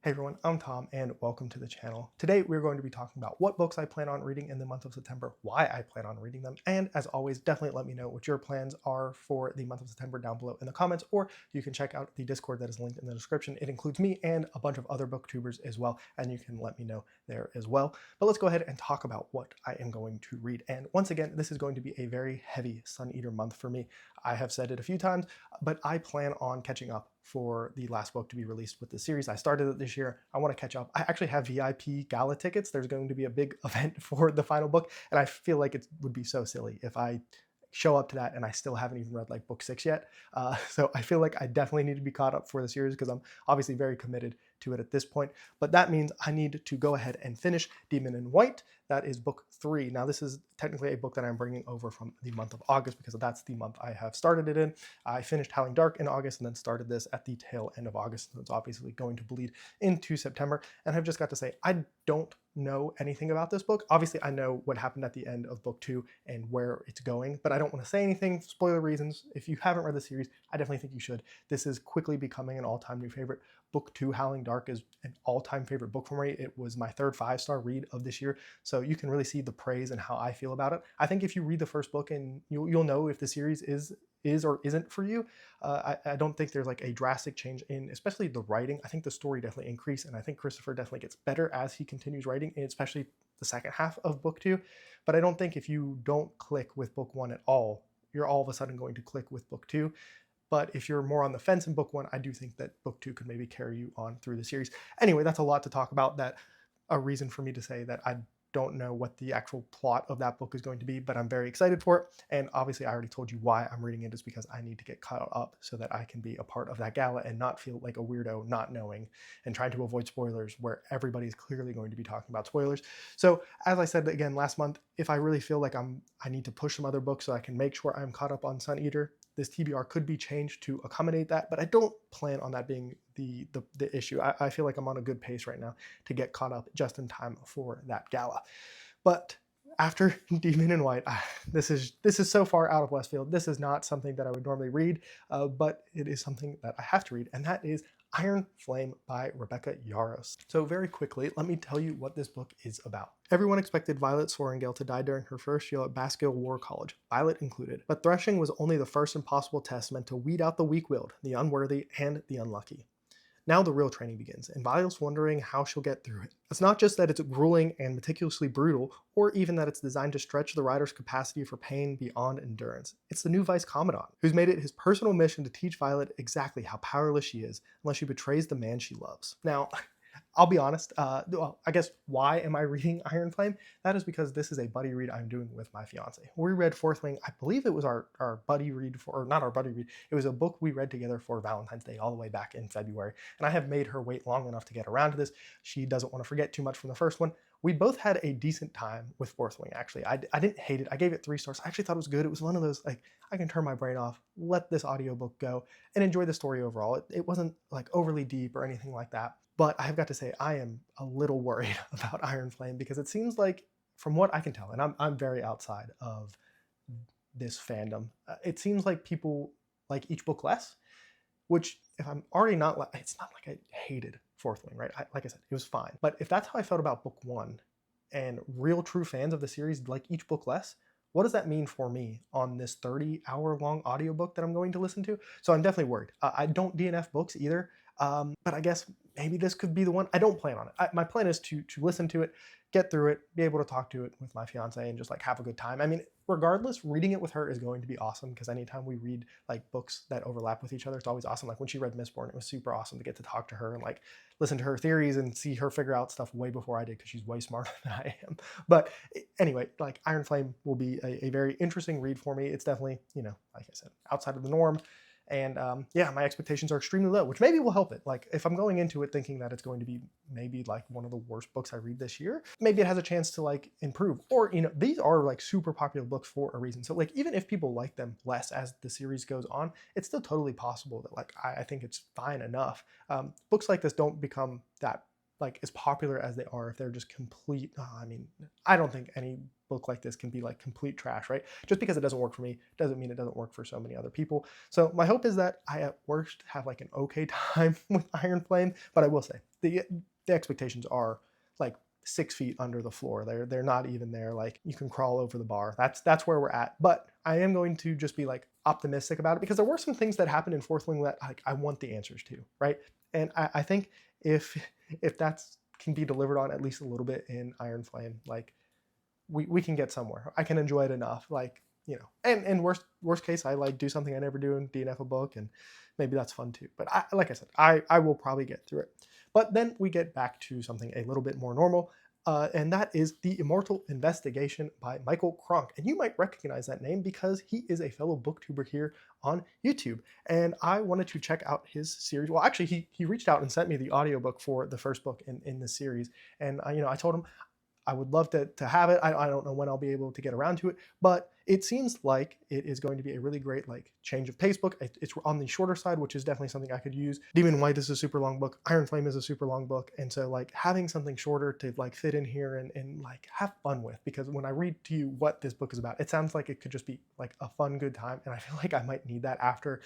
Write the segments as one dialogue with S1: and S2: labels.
S1: Hey everyone, I'm Tom and welcome to the channel. Today we're going to be talking about what books I plan on reading in the month of September, why I plan on reading them, and as always, definitely let me know what your plans are for the month of September down below in the comments, or you can check out the Discord that is linked in the description. It includes me and a bunch of other booktubers as well, and you can let me know there as well. But let's go ahead and talk about what I am going to read. And once again, this is going to be a very heavy Sun Eater month for me. I have said it a few times, but I plan on catching up for the last book to be released with the series. I started it this year. I want to catch up. I actually have VIP gala tickets. There's going to be a big event for the final book, and I feel like it would be so silly if I show up to that and I still haven't even read like book 6 yet. So I feel like I definitely need to be caught up for the series because I'm obviously very committed to it at this point. But that means I need to go ahead and finish Demon in White. That is book 3. Now this is technically a book that I'm bringing over from the month of August because that's the month I have started it in. I finished Howling Dark in August and then started this at the tail end of August. So it's obviously going to bleed into September. And I've just got to say, I don't know anything about this book. Obviously, I know what happened at the end of book 2 and where it's going, but I don't want to say anything, spoiler reasons. If you haven't read the series, I definitely think you should. This is quickly becoming an all-time new favorite. Book 2, Howling Dark, is an all-time favorite book for me. It was my third 5-star read of this year, so you can really see the praise and how I feel about it. I think if you read the first book and you'll know if the series is or isn't for you. I don't think there's like a drastic change in, especially the writing. I think the story definitely increased, and I think Christopher definitely gets better as he continues writing, especially the second half of book 2. But I don't think if you don't click with book 1 at all, you're all of a sudden going to click with book 2. But if you're more on the fence in book 1, I do think that book 2 could maybe carry you on through the series. Anyway, that's a lot to talk about. That a reason for me to say that I don't know what the actual plot of that book is going to be, but I'm very excited for it. And obviously, I already told you why I'm reading it is because I need to get caught up so that I can be a part of that gala and not feel like a weirdo not knowing and trying to avoid spoilers where everybody's clearly going to be talking about spoilers. So as I said again last month, if I really feel like I need to push some other books so I can make sure I'm caught up on Sun Eater, this TBR could be changed to accommodate that, but I don't plan on that being the issue. I feel like I'm on a good pace right now to get caught up just in time for that gala. But after Demon in White, this is so far out of left field. This is not something that I would normally read, but it is something that I have to read, and that is Iron Flame by Rebecca Yarros. So very quickly, let me tell you what this book is about. Everyone expected Violet Sorrengail to die during her first year at Baskill War College, Violet included. But threshing was only the first impossible test meant to weed out the weak-willed, the unworthy, and the unlucky. Now the real training begins, and Violet's wondering how she'll get through it. It's not just that it's grueling and meticulously brutal, or even that it's designed to stretch the rider's capacity for pain beyond endurance. It's the new Vice Commandant, who's made it his personal mission to teach Violet exactly how powerless she is unless she betrays the man she loves. Now, I'll be honest, well, I guess why am I reading Iron Flame? That is because this is a buddy read I'm doing with my fiance. We read Fourth Wing, I believe it was our buddy read for, or not our buddy read, it was a book we read together for Valentine's Day all the way back in February. And I have made her wait long enough to get around to this. She doesn't want to forget too much from the first one. We both had a decent time with Fourth Wing, actually. I didn't hate it. I gave it 3 stars. I actually thought it was good. It was one of those, like, I can turn my brain off, let this audiobook go, and enjoy the story overall. It wasn't, like, overly deep or anything like that. But I've got to say, I am a little worried about Iron Flame because it seems like, from what I can tell, and I'm very outside of this fandom, it seems like people like each book less, which if I'm already not, it's not like I hated Fourth Wing, right? Like I said, it was fine. But if that's how I felt about book 1 and real true fans of the series like each book less, what does that mean for me on this 30-hour-long audiobook that I'm going to listen to? So I'm definitely worried. I don't DNF books either, but I guess maybe this could be the one. I don't plan on it. My plan is to listen to it, get through it, be able to talk to it with my fiance and just like have a good time. I mean, regardless, reading it with her is going to be awesome because anytime we read like books that overlap with each other, it's always awesome. Like when she read Mistborn, it was super awesome to get to talk to her and like listen to her theories and see her figure out stuff way before I did because she's way smarter than I am. But anyway, like Iron Flame will be a very interesting read for me. It's definitely, you know, like I said, outside of the norm. And yeah, my expectations are extremely low, which maybe will help it. Like if I'm going into it thinking that it's going to be maybe like one of the worst books I read this year, maybe it has a chance to like improve. Or, you know, these are like super popular books for a reason. So like even if people like them less as the series goes on, it's still totally possible that like I think it's fine enough. Books like this don't become that like as popular as they are if they're just complete. I mean, I don't think any book like this can be like complete trash, right? Just because it doesn't work for me doesn't mean it doesn't work for so many other people. So my hope is that I at worst have like an okay time with Iron Flame, but I will say the expectations are like 6 feet under the floor. They're not even there. Like you can crawl over the bar. That's where we're at. But I am going to just be like optimistic about it because there were some things that happened in Fourth Wing that like I want the answers to, right? And I think if that's can be delivered on at least a little bit in Iron Flame, like we can get somewhere. I can enjoy it enough, like, you know, and worst case, I like do something I never do and DNF a book, and maybe that's fun too. But like I said, I will probably get through it. But then we get back to something a little bit more normal, and that is The Immortal Investigation by Michael Cronk. And you might recognize that name because he is a fellow booktuber here on YouTube. And I wanted to check out his series. Well, actually, he reached out and sent me the audiobook for the first book in this series. And I told him I would love to have it. I don't know when I'll be able to get around to it, but it seems like it is going to be a really great like change of pace book. It's on the shorter side, which is definitely something I could use. Demon White is a super long book. Iron Flame is a super long book. And so like having something shorter to like fit in here and like have fun with, because when I read to you what this book is about, it sounds like it could just be like a fun, good time. And I feel like I might need that after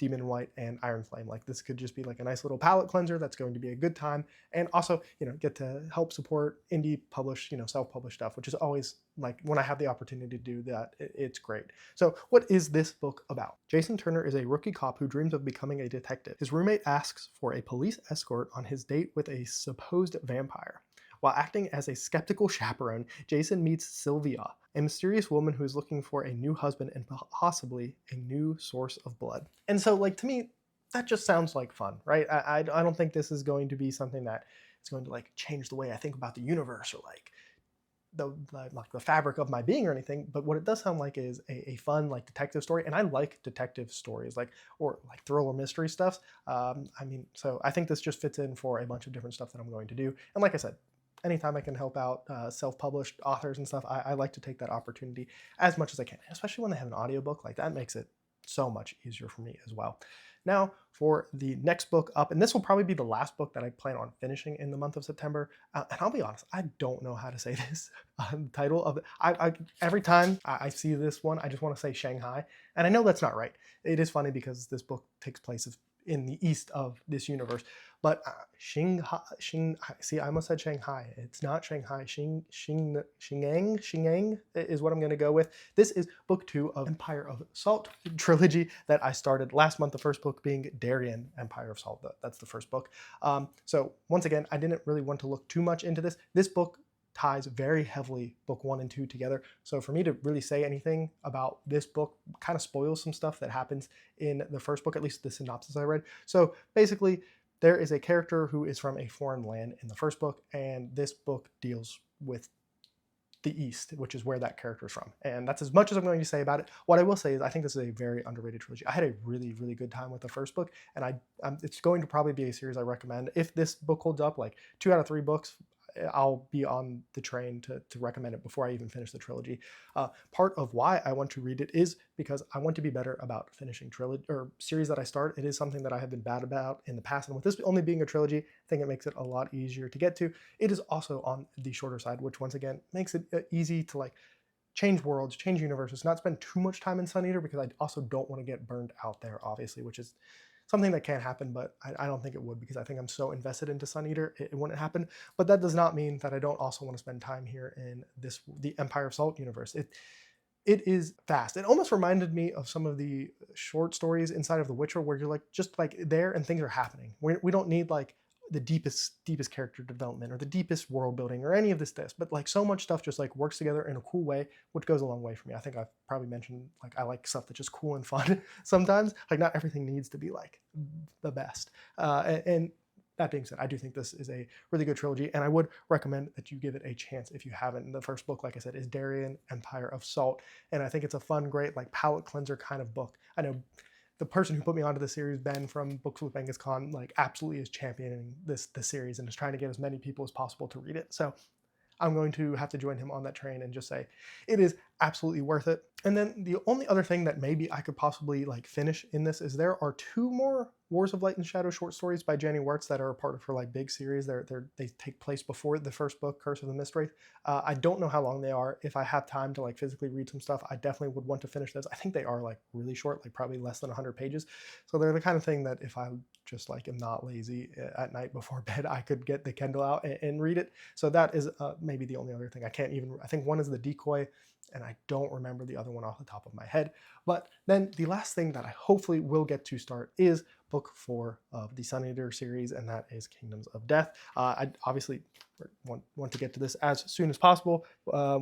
S1: Demon White and Iron Flame. Like this could just be like a nice little palate cleanser that's going to be a good time, and also get to help support indie published, self-published stuff, which is always like when I have the opportunity to do that, it's great. So what is this book about? Jason Turner is a rookie cop who dreams of becoming a detective. His roommate asks for a police escort on his date with a supposed vampire. While acting as a skeptical chaperone, Jason meets Sylvia, a mysterious woman who is looking for a new husband and possibly a new source of blood. And so, like, to me, that just sounds like fun, right? I don't think this is going to be something that is going to like change the way I think about the universe or like the fabric of my being or anything. But what it does sound like is a fun like detective story, and I like detective stories, or thriller mystery stuff. So I think this just fits in for a bunch of different stuff that I'm going to do. And like I said, anytime I can help out self-published authors and stuff, I like to take that opportunity as much as I can, especially when they have an audiobook. Like that makes it so much easier for me as well. Now for the next book up, and this will probably be the last book that I plan on finishing in the month of September. And I'll be honest, I don't know how to say this. The title of it, every time I see this one, I just want to say Shanghai, and I know that's not right. It is funny because this book takes place in the east of this universe, but Shanghai, see, I almost said Shanghai. It's not Shanghai. Xingang is what I'm going to go with. This is book 2 of Empire of Salt trilogy that I started last month. The first book being Darien, Empire of Salt. That's the first book. So once again, I didn't really want to look too much into this. This book ties very heavily book 1 and 2 together. So for me to really say anything about this book kind of spoils some stuff that happens in the first book, at least the synopsis I read. So basically, there is a character who is from a foreign land in the first book, and this book deals with the East, which is where that character is from. And that's as much as I'm going to say about it. What I will say is I think this is a very underrated trilogy. I had a really, really good time with the first book, and it's going to probably be a series I recommend. If this book holds up, like 2 out of 3 books, I'll be on the train to recommend it before I even finish the trilogy. Part of why I want to read it is because I want to be better about finishing trilogy or series that I start. It is something that I have been bad about in the past, and with this only being a trilogy, I think it makes it a lot easier to get to. It is also on the shorter side, which once again makes it easy to like change worlds, change universes, not spend too much time in Sun Eater, because I also don't want to get burned out there, obviously, which is something that can happen, but I don't think it would, because I think I'm so invested into Sun Eater, it wouldn't happen. But that does not mean that I don't also want to spend time here in the Empire of Salt universe. It is fast. It almost reminded me of some of the short stories inside of The Witcher, where you're like just like there and things are happening. We don't need like the deepest character development or the deepest world building or any of this, but like so much stuff just like works together in a cool way, which goes a long way for me. I think I've probably mentioned like I like stuff that's just cool and fun sometimes. Like not everything needs to be like the best. And that being said, I do think this is a really good trilogy, and I would recommend that you give it a chance if you haven't. The first book, like I said, is Darien, Empire of Salt, and I think it's a fun, great like palate cleanser kind of book. I know the person who put me onto the series, Ben from Books with Genghis Khan, like absolutely is championing this series and is trying to get as many people as possible to read it. So I'm going to have to join him on that train and just say it is absolutely worth it. And then the only other thing that maybe I could possibly like finish in this is there are 2 more Wars of Light and Shadow short stories by Jenny Wirtz that are a part of her like big series. They take place before the first book, Curse of the Mistwraith. I don't know how long they are. If I have time to like physically read some stuff, I definitely would want to finish those. I think they are like really short, like probably less than 100 pages. So they're the kind of thing that if I just like am not lazy at night before bed, I could get the Kindle out and read it. So that is maybe the only other thing. I think one is The Decoy, and I don't remember the other one off the top of my head. But then the last thing that I hopefully will get to start is book 4 of the Sun Eater series, and that is Kingdoms of Death. I obviously want to get to this as soon as possible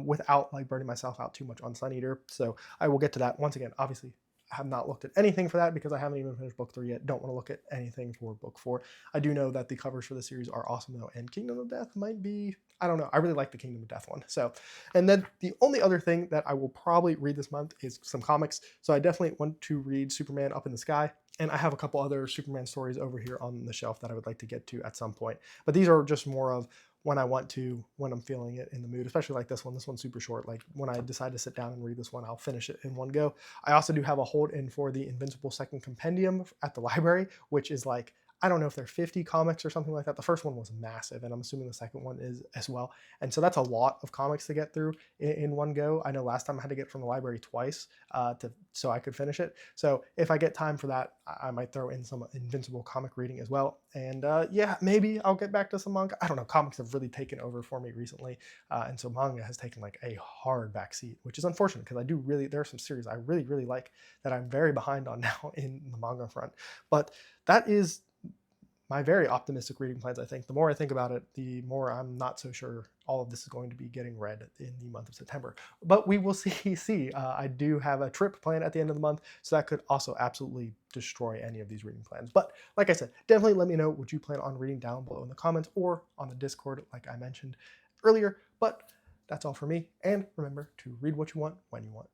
S1: without like burning myself out too much on Sun Eater. So I will get to that. Once again, obviously I have not looked at anything for that because I haven't even finished book 3 yet. Don't want to look at anything for book 4. I do know that the covers for the series are awesome though, and Kingdom of Death might be, I don't know. I really like the Kingdom of Death one. So, and then the only other thing that I will probably read this month is some comics. So I definitely want to read Superman Up in the Sky. And I have a couple other Superman stories over here on the shelf that I would like to get to at some point. But these are just more of when I want to, when I'm feeling it in the mood, especially like this one. This one's super short. Like when I decide to sit down and read this one, I'll finish it in one go. I also do have a hold in for the Invincible Second Compendium at the library, which is like, I don't know if they're 50 comics or something like that. The first one was massive, and I'm assuming the second one is as well. And so that's a lot of comics to get through in one go. I know last time I had to get from the library twice so I could finish it. So if I get time for that, I might throw in some Invincible comic reading as well. And yeah, maybe I'll get back to some manga. I don't know. Comics have really taken over for me recently, and so manga has taken like a hard backseat, which is unfortunate because there are some series I really like that I'm very behind on now in the manga front. But that is my very optimistic reading plans. I think the more I think about it, the more I'm not so sure all of this is going to be getting read in the month of September. But we will see. I do have a trip planned at the end of the month, so that could also absolutely destroy any of these reading plans. But like I said, definitely let me know what you plan on reading down below in the comments or on the Discord, like I mentioned earlier. But that's all for me. And remember to read what you want when you want.